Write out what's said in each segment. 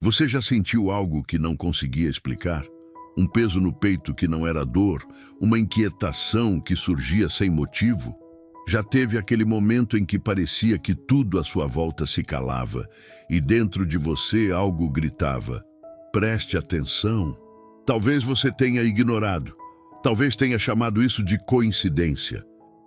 Você já sentiu algo que não conseguia explicar? Um peso no peito que não era dor, uma inquietação que surgia sem motivo? Já teve aquele momento em que parecia que tudo à sua volta se calava e dentro de você algo gritava: preste atenção. Talvez você tenha ignorado, talvez tenha chamado isso de coincidência.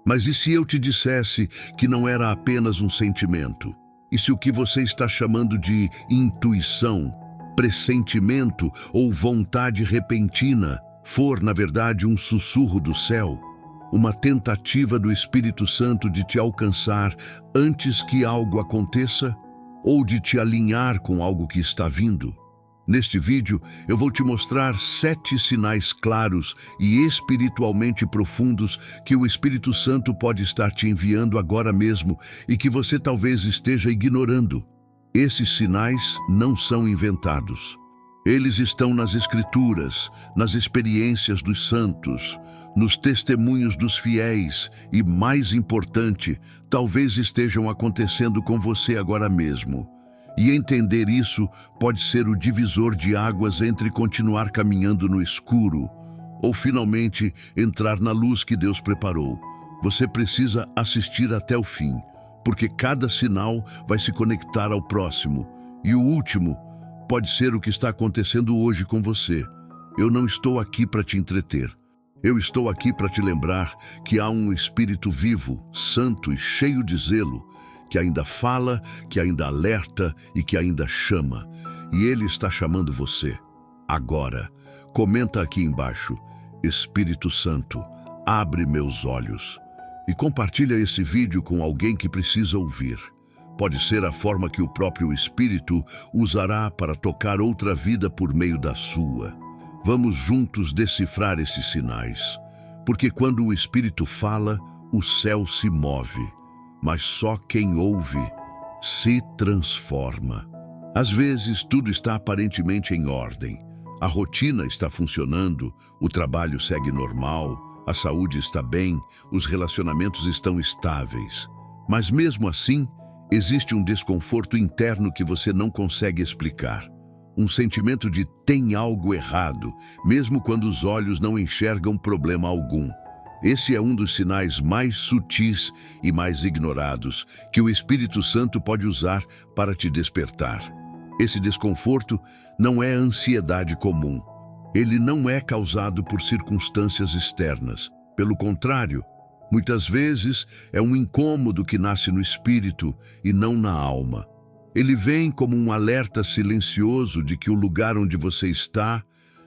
Mas e se eu te dissesse que não era apenas um sentimento? E se o que você está chamando de intuição, pressentimento ou vontade repentina for, na verdade, um sussurro do céu? Uma tentativa do Espírito Santo de te alcançar antes que algo aconteça ou de te alinhar com algo que está vindo? Neste vídeo, eu vou te mostrar 7 sinais claros e espiritualmente profundos que o Espírito Santo pode estar te enviando agora mesmo e que você talvez esteja ignorando. Esses sinais não são inventados. Eles estão nas Escrituras, nas experiências dos santos, nos testemunhos dos fiéis e, mais importante, talvez estejam acontecendo com você agora mesmo. E entender isso pode ser o divisor de águas entre continuar caminhando no escuro ou finalmente entrar na luz que Deus preparou. Você precisa assistir até o fim, porque cada sinal vai se conectar ao próximo. E o último pode ser o que está acontecendo hoje com você. Eu não estou aqui para te entreter. Eu estou aqui para te lembrar que há um Espírito vivo, santo e cheio de zelo, que ainda fala, que ainda alerta e que ainda chama. E Ele está chamando você. Agora, comenta aqui embaixo: Espírito Santo, abre meus olhos. E compartilha esse vídeo com alguém que precisa ouvir. Pode ser a forma que o próprio Espírito usará para tocar outra vida por meio da sua. Vamos juntos decifrar esses sinais. Porque quando o Espírito fala, o céu se move. Mas só quem ouve se transforma. Às vezes, tudo está aparentemente em ordem. A rotina está funcionando, o trabalho segue normal, a saúde está bem, os relacionamentos estão estáveis. Mas mesmo assim, existe um desconforto interno que você não consegue explicar. Um sentimento de tem algo errado, mesmo quando os olhos não enxergam problema algum. Esse é um dos sinais mais sutis e mais ignorados que o Espírito Santo pode usar para te despertar. Esse desconforto não é ansiedade comum. Ele não é causado por circunstâncias externas. Pelo contrário, muitas vezes é um incômodo que nasce no espírito e não na alma. Ele vem como um alerta silencioso de que o lugar onde você está,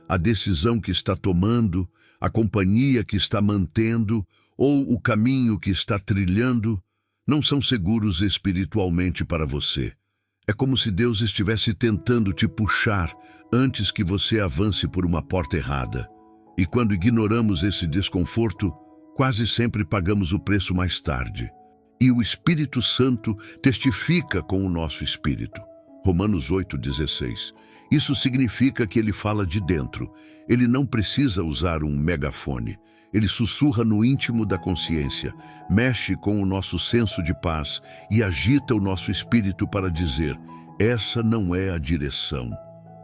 a decisão que está tomando, a companhia que está mantendo ou o caminho que está trilhando não são seguros espiritualmente para você. É como se Deus estivesse tentando te puxar antes que você avance por uma porta errada. E quando ignoramos esse desconforto, quase sempre pagamos o preço mais tarde. E o Espírito Santo testifica com o nosso espírito. Romanos 8,16. Isso significa que ele fala de dentro. Ele não precisa usar um megafone. Ele sussurra no íntimo da consciência, mexe com o nosso senso de paz e agita o nosso espírito para dizer: essa não é a direção.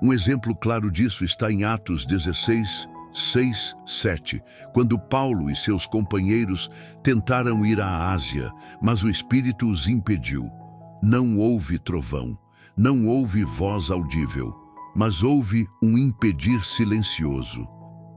Um exemplo claro disso está em Atos 16, 6, 7, quando Paulo e seus companheiros tentaram ir à Ásia, mas o Espírito os impediu. Não houve trovão, não houve voz audível, mas houve um impedir silencioso,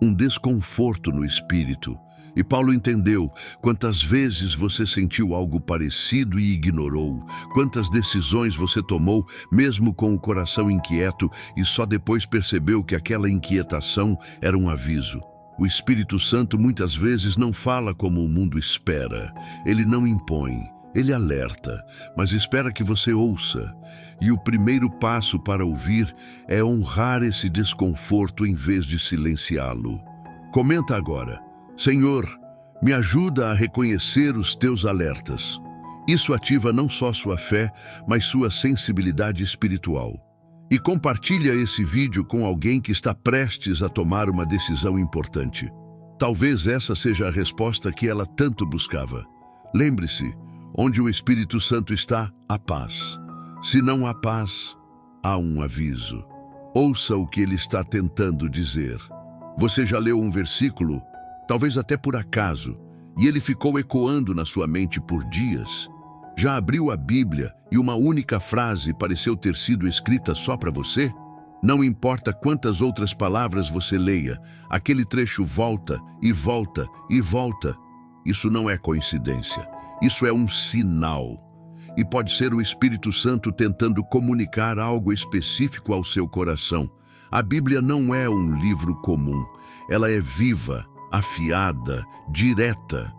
um desconforto no espírito. E Paulo entendeu quantas vezes você sentiu algo parecido e ignorou, quantas decisões você tomou mesmo com o coração inquieto e só depois percebeu que aquela inquietação era um aviso. O Espírito Santo muitas vezes não fala como o mundo espera, ele não impõe. Ele alerta, mas espera que você ouça. E o primeiro passo para ouvir é honrar esse desconforto em vez de silenciá-lo. Comenta agora: Senhor, me ajuda a reconhecer os teus alertas. Isso ativa não só sua fé, mas sua sensibilidade espiritual. E compartilha esse vídeo com alguém que está prestes a tomar uma decisão importante. Talvez essa seja a resposta que ela tanto buscava. Lembre-se, onde o Espírito Santo está, há paz. Se não há paz, há um aviso. Ouça o que ele está tentando dizer. Você já leu um versículo, talvez até por acaso, e ele ficou ecoando na sua mente por dias? Já abriu a Bíblia e uma única frase pareceu ter sido escrita só para você? Não importa quantas outras palavras você leia, aquele trecho volta e volta e volta. Isso não é coincidência, isso é um sinal. E pode ser o Espírito Santo tentando comunicar algo específico ao seu coração. A Bíblia não é um livro comum, ela é viva, afiada, direta.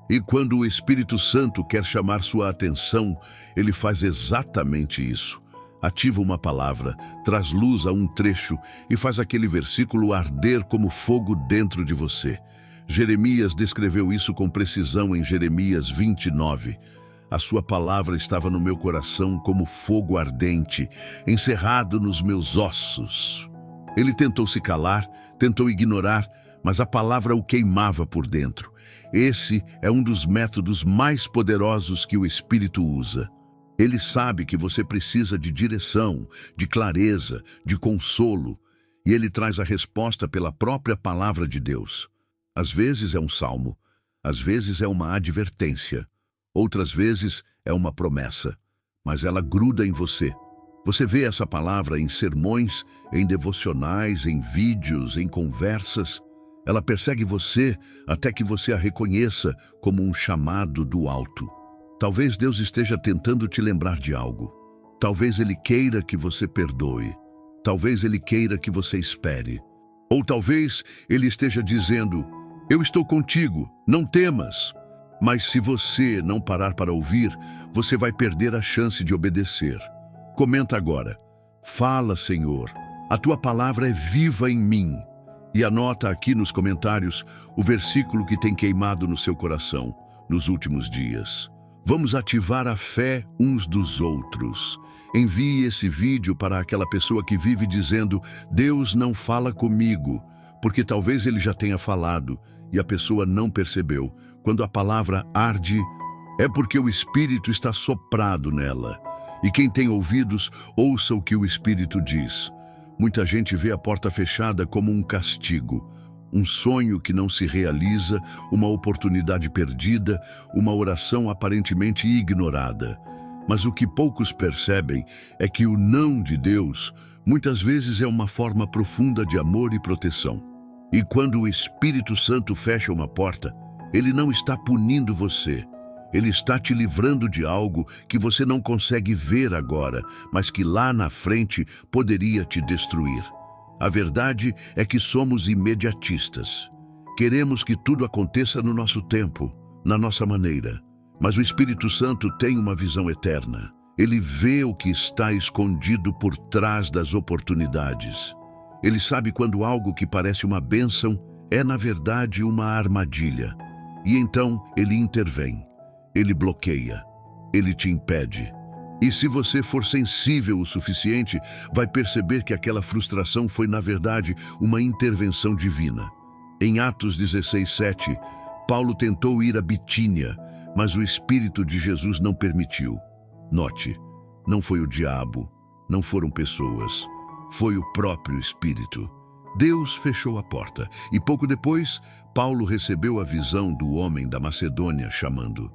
E quando o Espírito Santo quer chamar sua atenção, ele faz exatamente isso. Ativa uma palavra, traz luz a um trecho e faz aquele versículo arder como fogo dentro de você. Jeremias descreveu isso com precisão em Jeremias 29. A sua palavra estava no meu coração como fogo ardente, encerrado nos meus ossos. Ele tentou se calar, tentou ignorar, mas a palavra o queimava por dentro. Esse é um dos métodos mais poderosos que o Espírito usa. Ele sabe que você precisa de direção, de clareza, de consolo, e ele traz a resposta pela própria palavra de Deus. Às vezes é um salmo, às vezes é uma advertência, outras vezes é uma promessa, mas ela gruda em você. Você vê essa palavra em sermões, em devocionais, em vídeos, em conversas. Ela persegue você até que você a reconheça como um chamado do alto. Talvez Deus esteja tentando te lembrar de algo. Talvez Ele queira que você perdoe. Talvez Ele queira que você espere. Ou talvez Ele esteja dizendo: eu estou contigo, não temas. Mas se você não parar para ouvir, você vai perder a chance de obedecer. Comenta agora: fala, Senhor, a tua palavra é viva em mim. E anota aqui nos comentários o versículo que tem queimado no seu coração nos últimos dias. Vamos ativar a fé uns dos outros. Envie esse vídeo para aquela pessoa que vive dizendo: Deus não fala comigo, porque talvez ele já tenha falado e a pessoa não percebeu. Quando a palavra arde, é porque o Espírito está soprado nela. E quem tem ouvidos, ouça o que o Espírito diz. Muita gente vê a porta fechada como um castigo, um sonho que não se realiza, uma oportunidade perdida, uma oração aparentemente ignorada. Mas o que poucos percebem é que o não de Deus muitas vezes é uma forma profunda de amor e proteção. E quando o Espírito Santo fecha uma porta, ele não está punindo você. Ele está te livrando de algo que você não consegue ver agora, mas que lá na frente poderia te destruir. A verdade é que somos imediatistas. Queremos que tudo aconteça no nosso tempo, na nossa maneira. Mas o Espírito Santo tem uma visão eterna. Ele vê o que está escondido por trás das oportunidades. Ele sabe quando algo que parece uma bênção é, na verdade, uma armadilha. E então ele intervém. Ele bloqueia, ele te impede. E se você for sensível o suficiente, vai perceber que aquela frustração foi, na verdade, uma intervenção divina. Em Atos 16:7, Paulo tentou ir a Bitínia, mas o Espírito de Jesus não permitiu. Note, não foi o diabo, não foram pessoas, foi o próprio Espírito. Deus fechou a porta e pouco depois, Paulo recebeu a visão do homem da Macedônia chamando.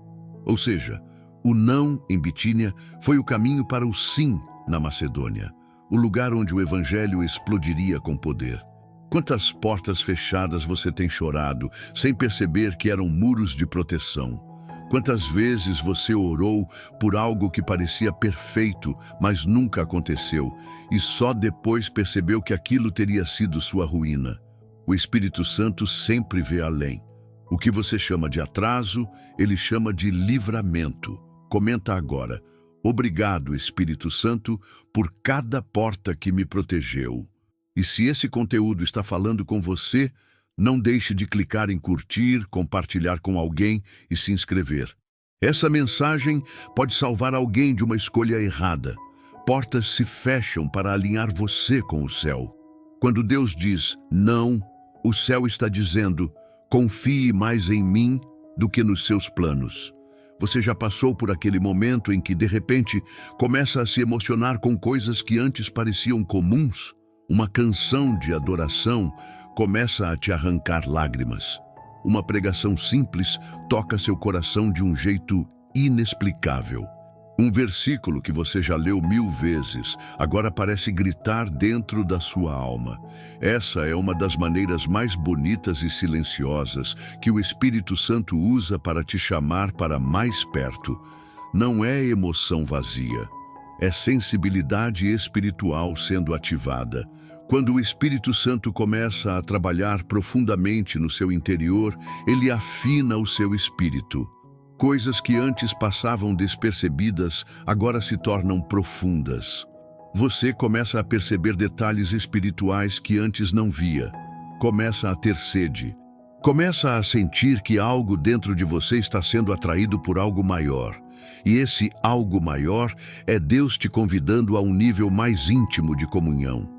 Ou seja, o não em Bitínia foi o caminho para o sim na Macedônia, o lugar onde o evangelho explodiria com poder. Quantas portas fechadas você tem chorado sem perceber que eram muros de proteção? Quantas vezes você orou por algo que parecia perfeito, mas nunca aconteceu, e só depois percebeu que aquilo teria sido sua ruína? O Espírito Santo sempre vê além. O que você chama de atraso, ele chama de livramento. Comenta agora: obrigado, Espírito Santo, por cada porta que me protegeu. E se esse conteúdo está falando com você, não deixe de clicar em curtir, compartilhar com alguém e se inscrever. Essa mensagem pode salvar alguém de uma escolha errada. Portas se fecham para alinhar você com o céu. Quando Deus diz não, o céu está dizendo: confie mais em mim do que nos seus planos. Você já passou por aquele momento em que, de repente, começa a se emocionar com coisas que antes pareciam comuns? Uma canção de adoração começa a te arrancar lágrimas. Uma pregação simples toca seu coração de um jeito inexplicável. Um versículo que você já leu 1000 vezes, agora parece gritar dentro da sua alma. Essa é uma das maneiras mais bonitas e silenciosas que o Espírito Santo usa para te chamar para mais perto. Não é emoção vazia, é sensibilidade espiritual sendo ativada. Quando o Espírito Santo começa a trabalhar profundamente no seu interior, ele afina o seu espírito. Coisas que antes passavam despercebidas agora se tornam profundas. Você começa a perceber detalhes espirituais que antes não via. Começa a ter sede. Começa a sentir que algo dentro de você está sendo atraído por algo maior. E esse algo maior é Deus te convidando a um nível mais íntimo de comunhão.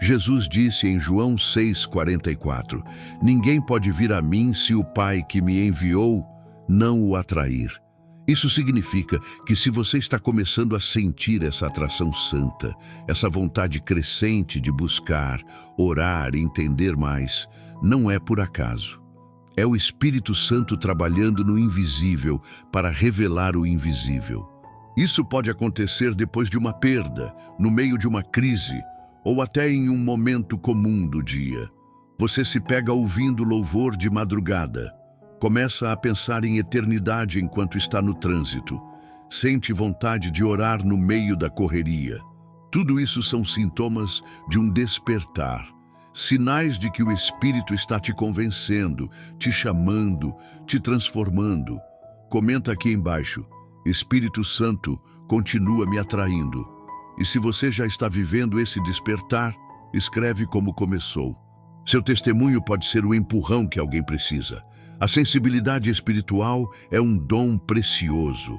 Jesus disse em João 6,44: "Ninguém pode vir a mim se o Pai que me enviou não o atrair." Isso significa que se você está começando a sentir essa atração santa, essa vontade crescente de buscar, orar e entender mais, não é por acaso. É o Espírito Santo trabalhando no invisível para revelar o invisível. Isso pode acontecer depois de uma perda, no meio de uma crise, ou até em um momento comum do dia. Você se pega ouvindo louvor de madrugada. Começa a pensar em eternidade enquanto está no trânsito. Sente vontade de orar no meio da correria. Tudo isso são sintomas de um despertar. Sinais de que o Espírito está te convencendo, te chamando, te transformando. Comenta aqui embaixo: Espírito Santo continua me atraindo. E se você já está vivendo esse despertar, escreve como começou. Seu testemunho pode ser o empurrão que alguém precisa. A sensibilidade espiritual é um dom precioso.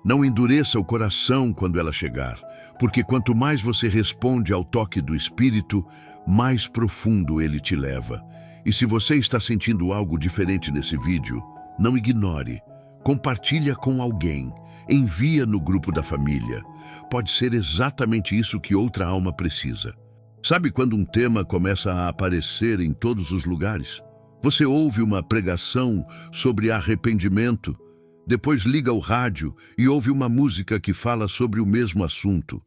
Não endureça o coração quando ela chegar, porque quanto mais você responde ao toque do Espírito, mais profundo ele te leva. E se você está sentindo algo diferente nesse vídeo, não ignore. Compartilha com alguém. Envia no grupo da família. Pode ser exatamente isso que outra alma precisa. Sabe quando um tema começa a aparecer em todos os lugares? Você ouve uma pregação sobre arrependimento, depois liga o rádio e ouve uma música que fala sobre o mesmo assunto.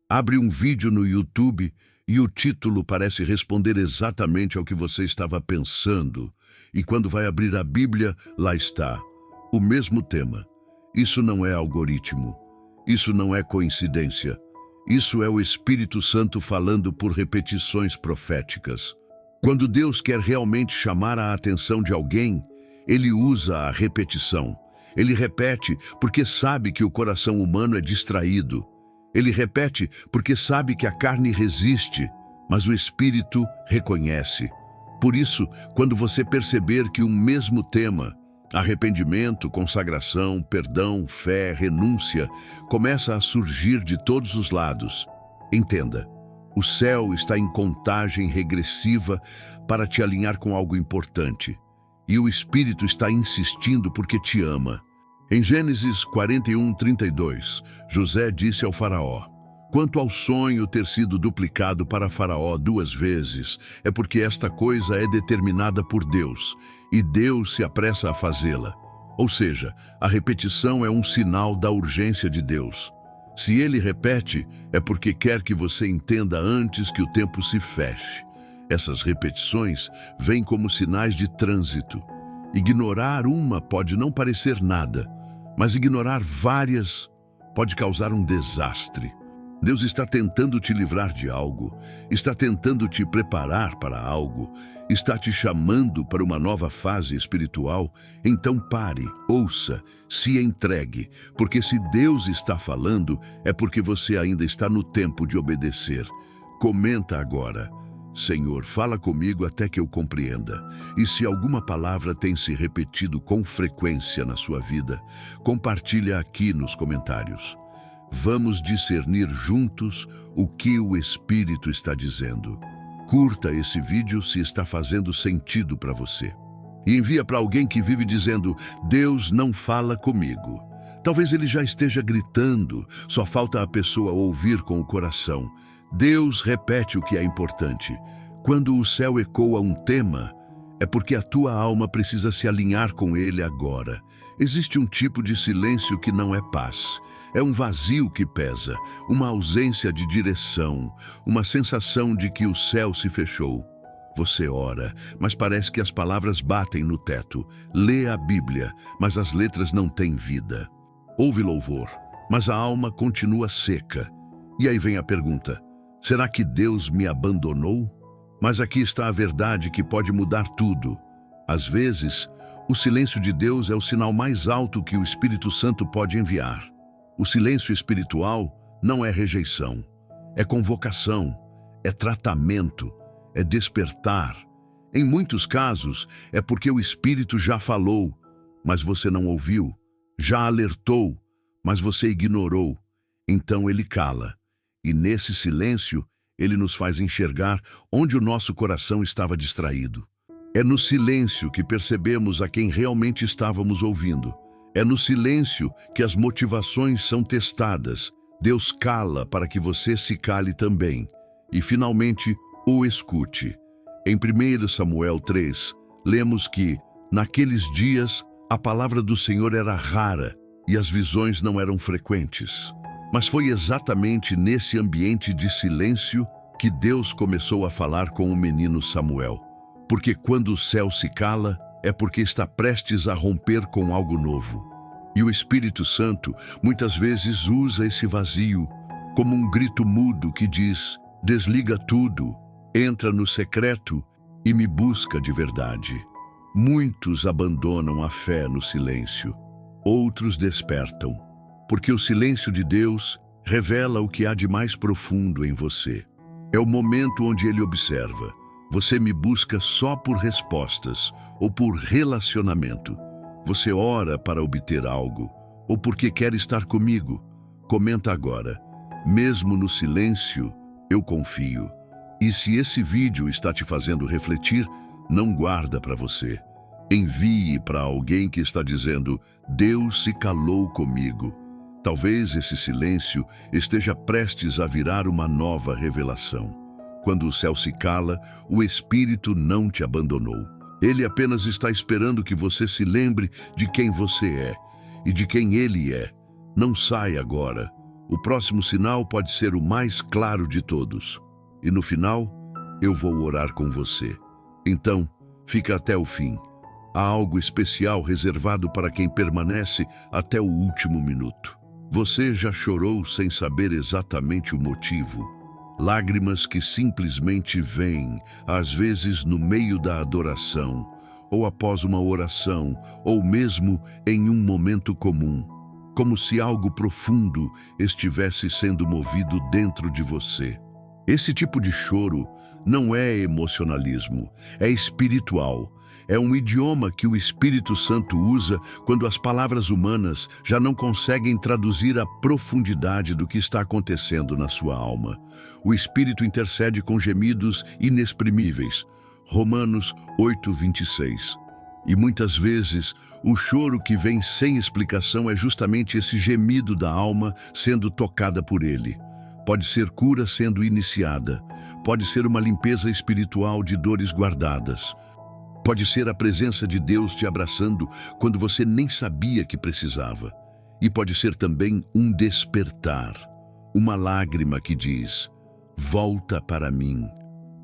Abre um vídeo no YouTube e o título parece responder exatamente ao que você estava pensando. E quando vai abrir a Bíblia, lá está, o mesmo tema. Isso não é algoritmo. Isso não é coincidência. Isso é o Espírito Santo falando por repetições proféticas. Quando Deus quer realmente chamar a atenção de alguém, ele usa a repetição. Ele repete porque sabe que o coração humano é distraído. Ele repete porque sabe que a carne resiste, mas o Espírito reconhece. Por isso, quando você perceber que um mesmo tema, arrependimento, consagração, perdão, fé, renúncia, começa a surgir de todos os lados, entenda. O céu está em contagem regressiva para te alinhar com algo importante. E o Espírito está insistindo porque te ama. Em Gênesis 41:32, José disse ao faraó: "Quanto ao sonho ter sido duplicado para faraó 2 vezes, é porque esta coisa é determinada por Deus, e Deus se apressa a fazê-la." Ou seja, a repetição é um sinal da urgência de Deus. Se ele repete, é porque quer que você entenda antes que o tempo se feche. Essas repetições vêm como sinais de trânsito. Ignorar uma pode não parecer nada, mas ignorar várias pode causar um desastre. Deus está tentando te livrar de algo, está tentando te preparar para algo, está te chamando para uma nova fase espiritual. Então pare, ouça, se entregue, porque se Deus está falando, é porque você ainda está no tempo de obedecer. Comenta agora: Senhor, fala comigo até que eu compreenda. E se alguma palavra tem se repetido com frequência na sua vida, compartilha aqui nos comentários. Vamos discernir juntos o que o Espírito está dizendo. Curta esse vídeo se está fazendo sentido para você. E envia para alguém que vive dizendo: Deus não fala comigo. Talvez ele já esteja gritando, só falta a pessoa ouvir com o coração: Deus repete o que é importante. Quando o céu ecoa um tema, é porque a tua alma precisa se alinhar com ele agora. Existe um tipo de silêncio que não é paz. É um vazio que pesa, uma ausência de direção, uma sensação de que o céu se fechou. Você ora, mas parece que as palavras batem no teto. Lê a Bíblia, mas as letras não têm vida. Ouve louvor, mas a alma continua seca. E aí vem a pergunta: será que Deus me abandonou? Mas aqui está a verdade que pode mudar tudo. Às vezes, o silêncio de Deus é o sinal mais alto que o Espírito Santo pode enviar. O silêncio espiritual não é rejeição, é convocação, é tratamento, é despertar. Em muitos casos, é porque o Espírito já falou, mas você não ouviu, já alertou, mas você ignorou. Então ele cala. E nesse silêncio, ele nos faz enxergar onde o nosso coração estava distraído. É no silêncio que percebemos a quem realmente estávamos ouvindo. É no silêncio que as motivações são testadas. Deus cala para que você se cale também. E, finalmente, o escute. Em 1 Samuel 3, lemos que, naqueles dias, a palavra do Senhor era rara e as visões não eram frequentes. Mas foi exatamente nesse ambiente de silêncio que Deus começou a falar com o menino Samuel. Porque quando o céu se cala, é porque está prestes a romper com algo novo. E o Espírito Santo muitas vezes usa esse vazio como um grito mudo que diz: desliga tudo, entra no secreto e me busca de verdade. Muitos abandonam a fé no silêncio, outros despertam, porque o silêncio de Deus revela o que há de mais profundo em você. É o momento onde ele observa: você me busca só por respostas ou por relacionamento. Você ora para obter algo ou porque quer estar comigo. Comenta agora: mesmo no silêncio, eu confio. E se esse vídeo está te fazendo refletir, não guarda para você. Envie para alguém que está dizendo: Deus se calou comigo. Talvez esse silêncio esteja prestes a virar uma nova revelação. Quando o céu se cala, o Espírito não te abandonou. Ele apenas está esperando que você se lembre de quem você é e de quem ele é. Não sai agora. O próximo sinal pode ser o mais claro de todos. E no final, eu vou orar com você. Então, fica até o fim. Há algo especial reservado para quem permanece até o último minuto. Você já chorou sem saber exatamente o motivo? Lágrimas que simplesmente vêm, às vezes no meio da adoração, ou após uma oração, ou mesmo em um momento comum, como se algo profundo estivesse sendo movido dentro de você. Esse tipo de choro não é emocionalismo, é espiritual. É um idioma que o Espírito Santo usa quando as palavras humanas já não conseguem traduzir a profundidade do que está acontecendo na sua alma. O Espírito intercede com gemidos inexprimíveis. Romanos 8:26. E muitas vezes, o choro que vem sem explicação é justamente esse gemido da alma sendo tocada por ele. Pode ser cura sendo iniciada, pode ser uma limpeza espiritual de dores guardadas. Pode ser a presença de Deus te abraçando quando você nem sabia que precisava. E pode ser também um despertar, uma lágrima que diz: volta para mim,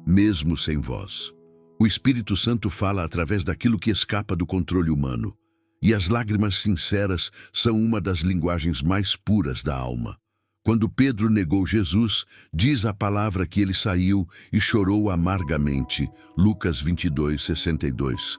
mesmo sem voz. O Espírito Santo fala através daquilo que escapa do controle humano. E as lágrimas sinceras são uma das linguagens mais puras da alma. Quando Pedro negou Jesus, diz a palavra que ele saiu e chorou amargamente. Lucas 22:62.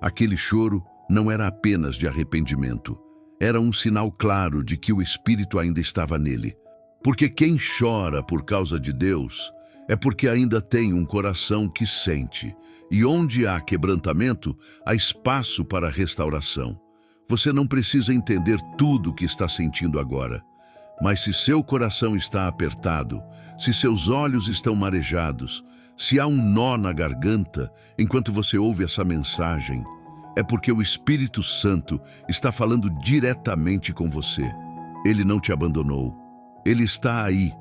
Aquele choro não era apenas de arrependimento. Era um sinal claro de que o Espírito ainda estava nele. Porque quem chora por causa de Deus é porque ainda tem um coração que sente. E onde há quebrantamento, há espaço para restauração. Você não precisa entender tudo o que está sentindo agora. Mas se seu coração está apertado, se seus olhos estão marejados, se há um nó na garganta enquanto você ouve essa mensagem, é porque o Espírito Santo está falando diretamente com você. Ele não te abandonou. Ele está aí,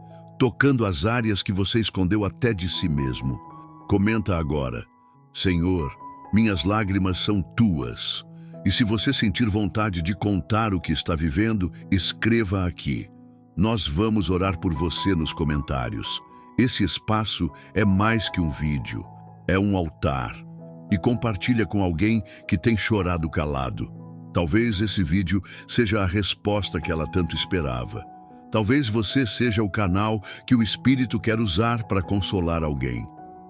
tocando as áreas que você escondeu até de si mesmo. Comenta agora: Senhor, minhas lágrimas são tuas. E se você sentir vontade de contar o que está vivendo, escreva aqui. Nós vamos orar por você nos comentários. Esse espaço é mais que um vídeo, é um altar. E compartilha com alguém que tem chorado calado. Talvez esse vídeo seja a resposta que ela tanto esperava. Talvez você seja o canal que o Espírito quer usar para consolar alguém.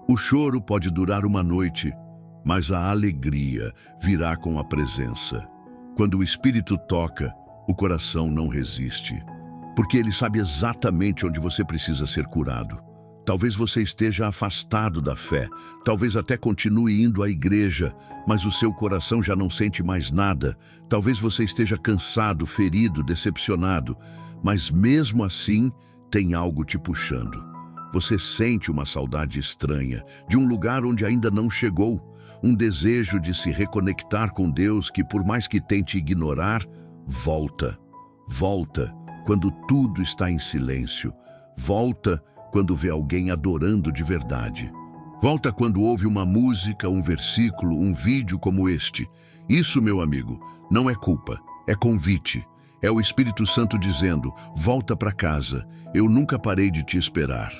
O choro pode durar uma noite, mas a alegria virá com a presença. Quando o Espírito toca, o coração não resiste, porque ele sabe exatamente onde você precisa ser curado. Talvez você esteja afastado da fé, talvez até continue indo à igreja, mas o seu coração já não sente mais nada. Talvez você esteja cansado, ferido, decepcionado, mas mesmo assim tem algo te puxando. Você sente uma saudade estranha, de um lugar onde ainda não chegou, um desejo de se reconectar com Deus que, por mais que tente ignorar, volta. Volta quando tudo está em silêncio. Volta quando vê alguém adorando de verdade. Volta quando ouve uma música, um versículo, um vídeo como este. Isso, meu amigo, não é culpa, é convite. É o Espírito Santo dizendo: volta para casa, eu nunca parei de te esperar.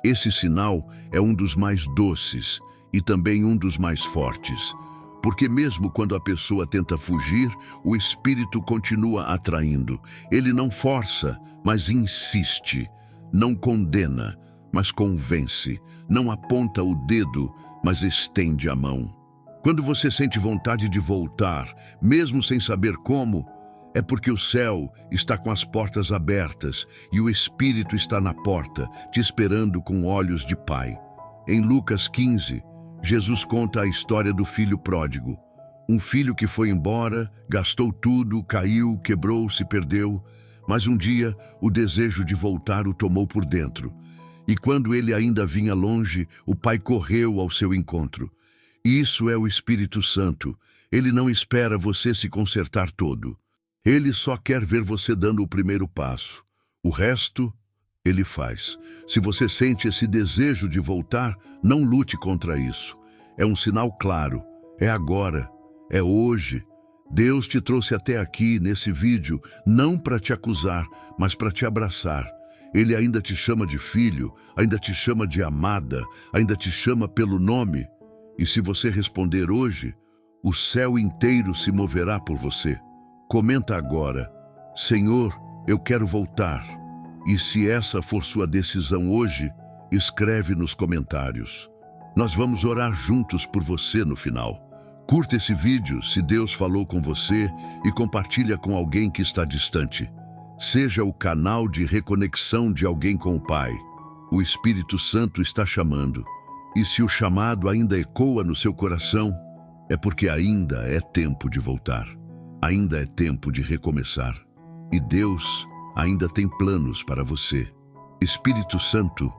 Esse sinal é um dos mais doces e também um dos mais fortes, porque mesmo quando a pessoa tenta fugir, o Espírito continua atraindo. Ele não força, mas insiste. Não condena, mas convence. Não aponta o dedo, mas estende a mão. Quando você sente vontade de voltar, mesmo sem saber como, é porque o céu está com as portas abertas e o Espírito está na porta, te esperando com olhos de pai. Em Lucas 15, Jesus conta a história do filho pródigo. Um filho que foi embora, gastou tudo, caiu, quebrou-se, perdeu. Mas um dia, o desejo de voltar o tomou por dentro. E quando ele ainda vinha longe, o pai correu ao seu encontro. Isso é o Espírito Santo. Ele não espera você se consertar todo. Ele só quer ver você dando o primeiro passo. O resto, ele faz. Se você sente esse desejo de voltar, não lute contra isso. É um sinal claro. É agora. É hoje. Deus te trouxe até aqui, nesse vídeo, não para te acusar, mas para te abraçar. Ele ainda te chama de filho, ainda te chama de amada, ainda te chama pelo nome. E se você responder hoje, o céu inteiro se moverá por você. Comenta agora: Senhor, eu quero voltar. E se essa for sua decisão hoje, escreve nos comentários. Nós vamos orar juntos por você no final. Curta esse vídeo se Deus falou com você e compartilha com alguém que está distante. Seja o canal de reconexão de alguém com o Pai. O Espírito Santo está chamando. E se o chamado ainda ecoa no seu coração, é porque ainda é tempo de voltar. Ainda é tempo de recomeçar. E Deus ainda tem planos para você. Espírito Santo,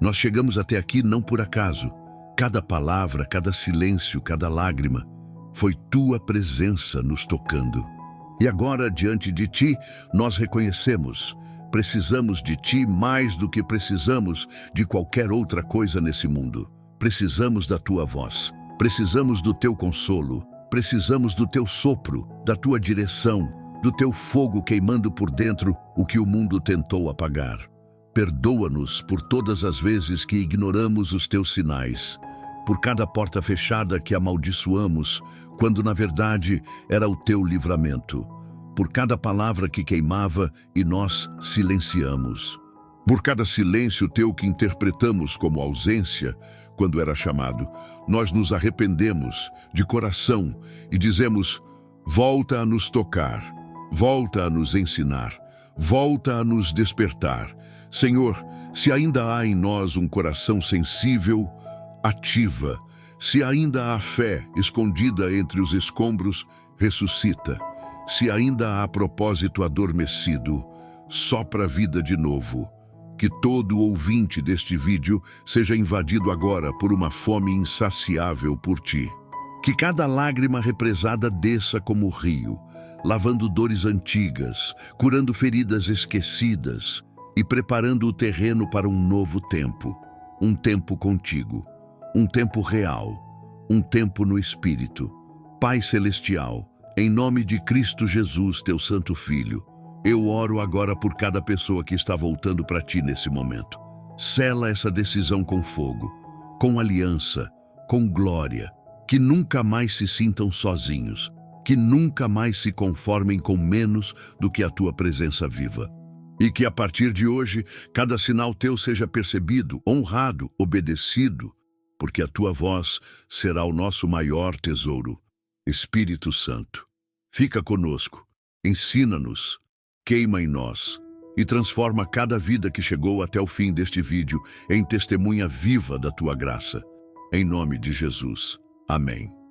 nós chegamos até aqui não por acaso. Cada palavra, cada silêncio, cada lágrima, foi tua presença nos tocando. E agora, diante de ti, nós reconhecemos: precisamos de ti mais do que precisamos de qualquer outra coisa nesse mundo. Precisamos da tua voz, precisamos do teu consolo, precisamos do teu sopro, da tua direção, do teu fogo queimando por dentro o que o mundo tentou apagar. Perdoa-nos por todas as vezes que ignoramos os teus sinais, por cada porta fechada que amaldiçoamos, quando na verdade era o teu livramento, por cada palavra que queimava e nós silenciamos, por cada silêncio teu que interpretamos como ausência quando era chamado. Nós nos arrependemos de coração e dizemos: volta a nos tocar, volta a nos ensinar, volta a nos despertar. Senhor, se ainda há em nós um coração sensível, ativa. Se ainda há fé escondida entre os escombros, ressuscita. Se ainda há propósito adormecido, sopra a vida de novo. Que todo ouvinte deste vídeo seja invadido agora por uma fome insaciável por ti. Que cada lágrima represada desça como rio, lavando dores antigas, curando feridas esquecidas. e preparando o terreno para um novo tempo, um tempo contigo, um tempo real, um tempo no Espírito. Pai Celestial, em nome de Cristo Jesus, teu Santo Filho, eu oro agora por cada pessoa que está voltando para ti nesse momento. Sela essa decisão com fogo, com aliança, com glória, que nunca mais se sintam sozinhos, que nunca mais se conformem com menos do que a tua presença viva. E que a partir de hoje, cada sinal teu seja percebido, honrado, obedecido, porque a tua voz será o nosso maior tesouro. Espírito Santo, fica conosco, ensina-nos, queima em nós e transforma cada vida que chegou até o fim deste vídeo em testemunha viva da tua graça. Em nome de Jesus. Amém.